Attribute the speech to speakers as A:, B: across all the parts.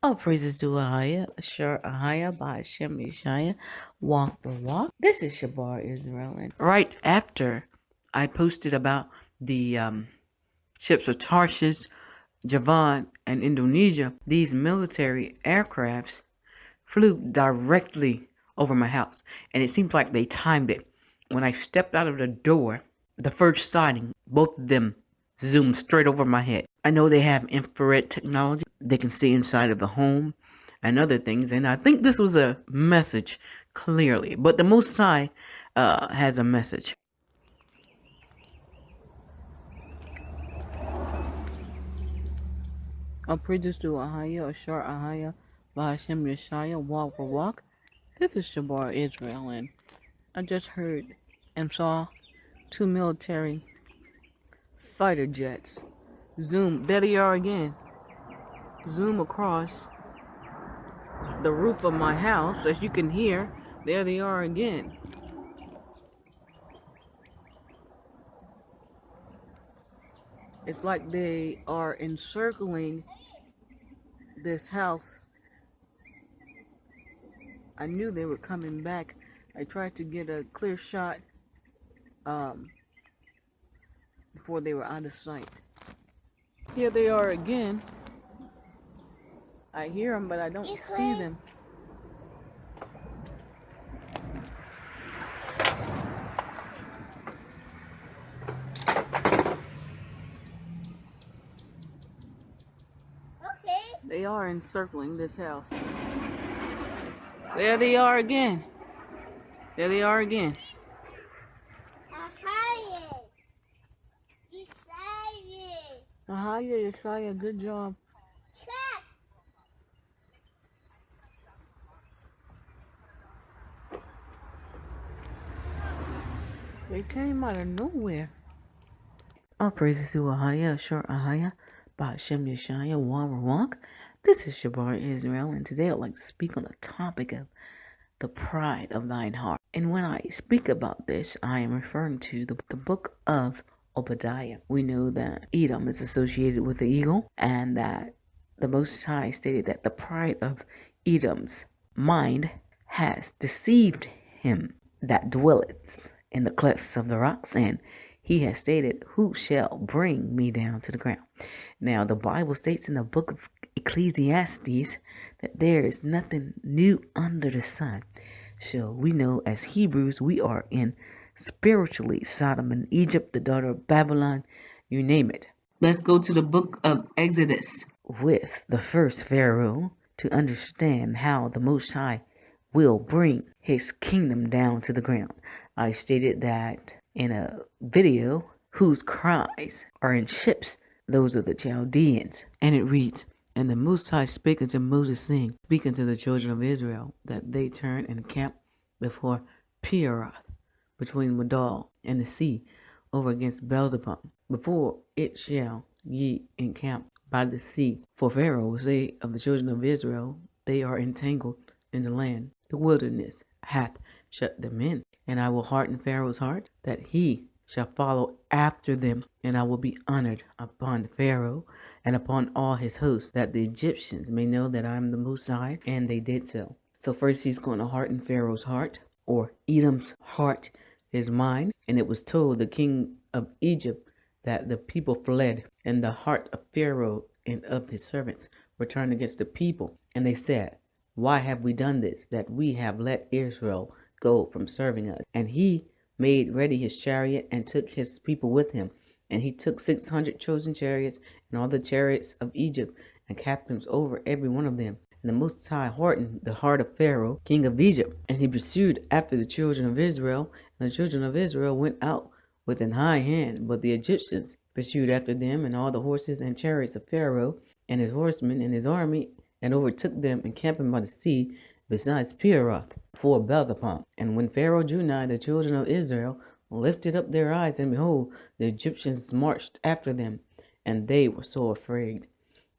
A: All praises to Ahaya, Ashur Ahaya, by Hashem Yeshaya, walk the walk. This is Shabar Israel. And right after I posted about the ships of Tarshish, Javan, and Indonesia, these military aircrafts flew directly over my house. And it seems like they timed it. When I stepped out of the door, the first sighting, both of them zoomed straight over my head. I know they have infrared technology. They can see inside of the home and other things. And I think this was a message clearly. But the Most High has a message. I'll praises to Ahaya, Ashur Ahaya, by Hashem Yeshaya, walk for walk. This is Shabar Israel, and I just heard and saw two military fighter jets zoom. There they are again. Zoom across the roof of my house. As you can hear, there they are again. It's like they are encircling this house. I knew they were coming back. I tried to get a clear shot before they were out of sight. Here they are again. I hear them, but I don't see them. They are encircling this house. There they are again. There they are again. Ahaya, Yeshaya, good job. They came out of nowhere. All praises to Ahaya, Ashur Ahaya, by Hashem Yeshaya, walk. This is Shabar Israel, and today I'd like to speak on the topic of the pride of thine heart. And when I speak about this, I am referring to the book of Obadiah. We know that Edom is associated with the eagle, and that the Most High stated that the pride of Edom's mind has deceived him that dwelleth in the clefts of the rocks, and he has stated, who shall bring me down to the ground? Now, the Bible states in the book of Ecclesiastes that there is nothing new under the sun. So we know as Hebrews, we are in spiritually Sodom and Egypt, the daughter of Babylon, you name it. Let's go to the book of Exodus with the first Pharaoh to understand how the Most High will bring his kingdom down to the ground. I stated that in a video, whose cries are in ships, those are the Chaldeans. And it reads, and the Most High spake unto Moses, saying, speak unto the children of Israel, that they turn and camp before Peoroth, between Madal and the sea, over against Beelzebub. Before it shall ye encamp by the sea. For Pharaoh will say of the children of Israel, they are entangled in the land. The wilderness hath shut them in. And I will harden Pharaoh's heart, that he shall follow after them. And I will be honored upon Pharaoh and upon all his hosts, that the Egyptians may know that I am the Most High. And they did so. So first he's going to harden Pharaoh's heart, or Edom's heart, his mind. And it was told the king of Egypt that the people fled, and the heart of Pharaoh and of his servants were turned against the people. And they said, why have we done this, that we have let Israel go from serving us? And he made ready his chariot and took his people with him. And he took 600 chosen chariots and all the chariots of Egypt and captains over every one of them. And the Most High hardened the heart of Pharaoh, king of Egypt. And he pursued after the children of Israel. And the children of Israel went out with an high hand. But the Egyptians pursued after them, and all the horses and chariots of Pharaoh and his horsemen and his army, and overtook them encamping by the sea, besides Peoroth, before Beelzebub. And when Pharaoh drew nigh, the children of Israel lifted up their eyes, and behold, the Egyptians marched after them, and they were so afraid.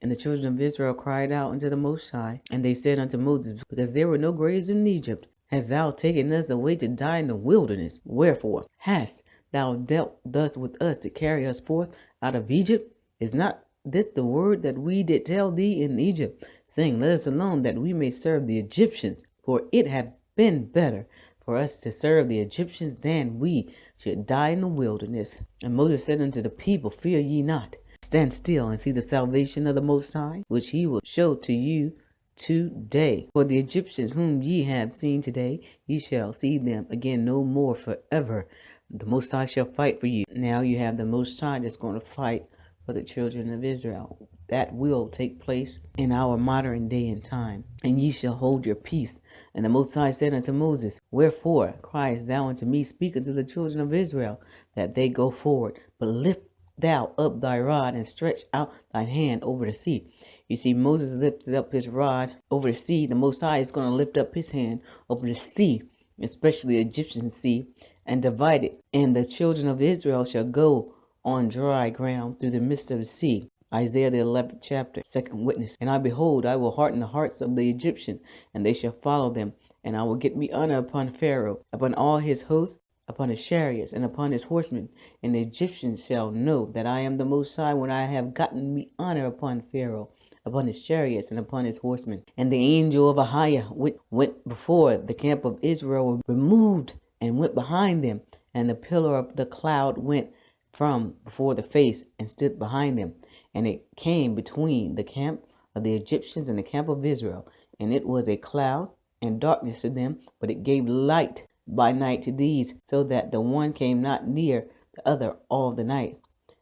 A: And the children of Israel cried out unto the Most High, and they said unto Moses, because there were no graves in Egypt, hast thou taken us away to die in the wilderness? Wherefore hast thou dealt thus with us to carry us forth out of Egypt? Is not this the word that we did tell thee in Egypt, saying, Let us alone, that we may serve the Egyptians, for it had been better for us to serve the Egyptians than we should die in the wilderness. And Moses said unto the people, Fear ye not, stand still and see the salvation of the Most High, which he will show to you today. For the Egyptians whom ye have seen today, ye shall see them again no more forever. The Most High shall fight for you. Now you have the Most High that's going to fight for the children of Israel. That will take place in our modern day and time. And ye shall hold your peace. And the Most High said unto Moses, Wherefore criest thou unto me, speak unto the children of Israel, that they go forward, but lift thou up thy rod and stretch out thine hand over the sea. You see, Moses lifted up his rod over the sea. The Most High is going to lift up his hand over the sea, especially the Egyptian sea, and divide it. And the children of Israel shall go on dry ground through the midst of the sea. Isaiah the 11th chapter, second witness. And I behold, I will harden the hearts of the Egyptians, and they shall follow them. And I will get me honor upon Pharaoh, upon all his hosts, upon his chariots, and upon his horsemen. And the Egyptians shall know that I am the Most High, when I have gotten me honor upon Pharaoh, upon his chariots, and upon his horsemen. And the angel of Ahiah went before the camp of Israel, removed and went behind them. And the pillar of the cloud went from before the face and stood behind them. And it came between the camp of the Egyptians and the camp of Israel. And it was a cloud and darkness to them, but it gave light by night to these, so that the one came not near the other all the night.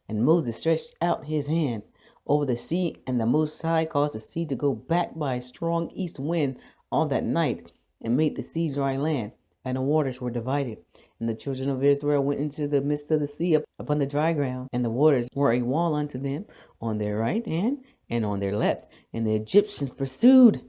A: And Moses stretched out his hand over the sea, and the Most High caused the sea to go back by a strong east wind all that night, and made the sea dry land, and the waters were divided. And the children of Israel went into the midst of the sea upon the dry ground, and the waters were a wall unto them on their right hand and on their left. And the Egyptians pursued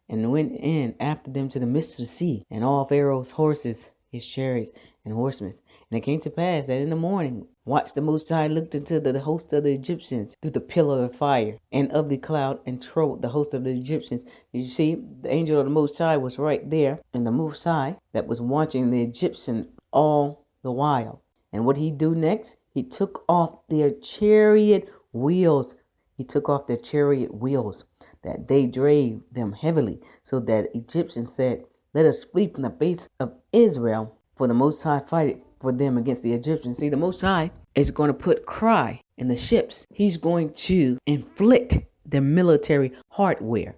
A: and went in after them to the midst of the sea, and all Pharaoh's horses, his chariots, and horsemen. And it came to pass that in the morning, watch, the Most High looked into the host of the Egyptians through the pillar of fire and of the cloud, and troubled the host of the Egyptians. You see, the angel of the Most High was right there, and the Most High that was watching the Egyptian all the while. And what he do next? He took off their chariot wheels. He took off their chariot wheels, that they drave them heavily, so that Egyptians said, Let us flee from the face of Israel, for the Most High fight for them against the Egyptians. See, the Most High is going to put cry in the ships. He's going to inflict their military hardware,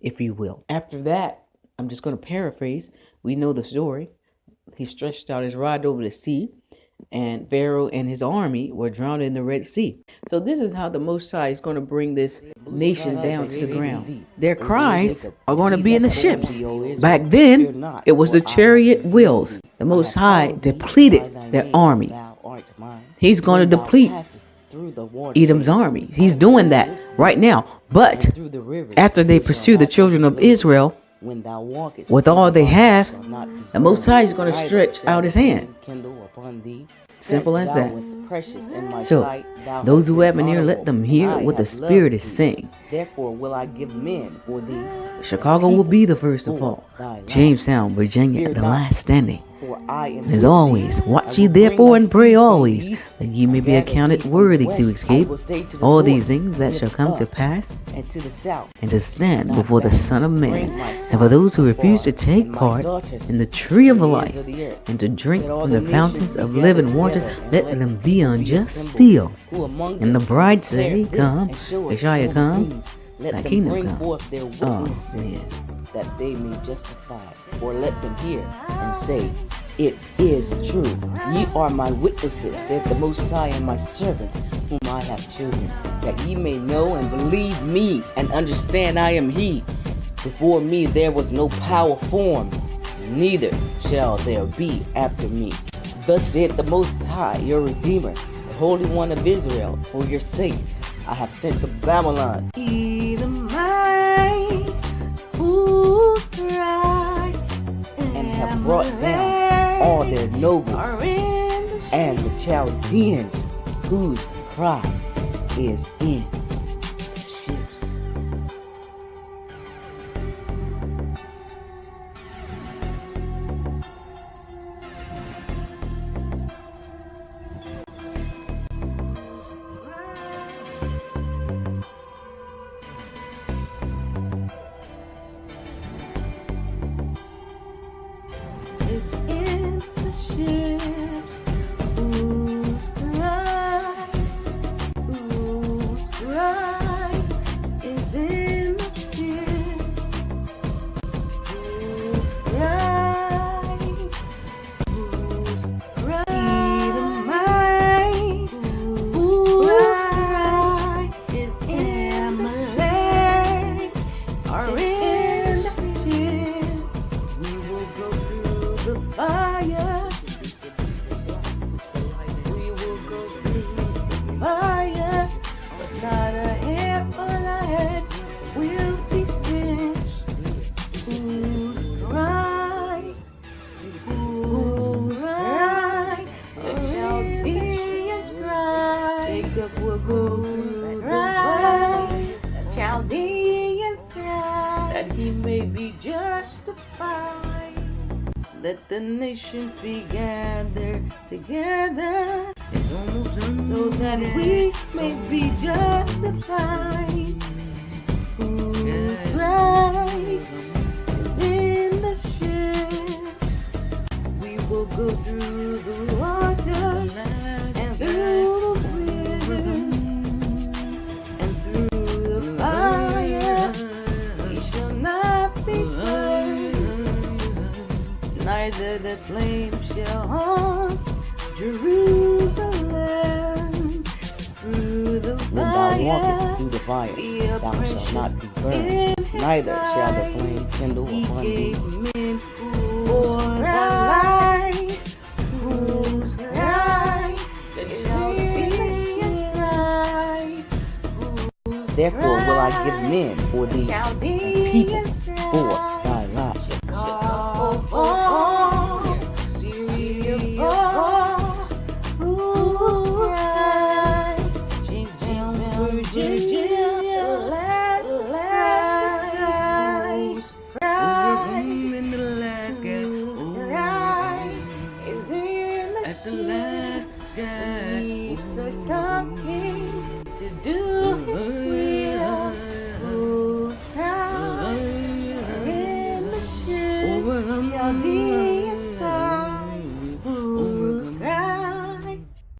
A: if you will. After that, I'm just going to paraphrase. We know the story. He stretched out his rod over the sea, and Pharaoh and his army were drowned in the Red Sea. So this is how the Most High is going to bring this nation down to the ground. Their cries are going to be in the ships. Back then, it was the chariot wheels. The Most High depleted their army. He's going to deplete Edom's army. He's doing that right now. But after they pursue the children of Israel, with all they have, the Most High is going to stretch out his hand. Simple as that. So, those who have an ear, let them hear what the Spirit is saying.
B: Therefore will I give men for thee.
A: Chicago will be the first of all. Jamestown, Virginia, the last standing. As always, watch ye therefore and pray always, that ye may be accounted worthy to escape all these things that shall come to pass, and to stand before the Son of Man. And for those who refuse to take part in the tree of life, and to drink from the fountains of living water, let them be unjust still. And the bride say, Come, Messiah come, thy kingdom come. Oh, man.
B: That they may justify, or let them hear and say, It is true. Ye are my witnesses, said the Most High, and my servants, whom I have chosen, that ye may know and believe me, and understand I am he. Before me there was no power formed, neither shall there be after me. Thus said the Most High, your Redeemer, the Holy One of Israel. For your sake I have sent to Babylon and have brought down all their nobles and the Chaldeans, whose cry is in the ships. are in the ships, we will go through the fire. We will go through the fire, but not a hair on our head will be singed. Who's right? Who's right? The Chaldeans cry. Jacob will go through the right. The Chaldeans cry that he may be justified. Let the nations be gathered together, so that we may be justified. Who's right is in the ships? We will go through the water and through the rivers and through the fire. We shall not be burned, neither the flame shall haunt Jerusalem. Through the
C: When thou walkest through the fire, thou shalt not be burned, neither shall the flame kindle upon thee.
B: For the light, whose right, the Chaldeans cry.
C: Therefore will I give men for thee, and people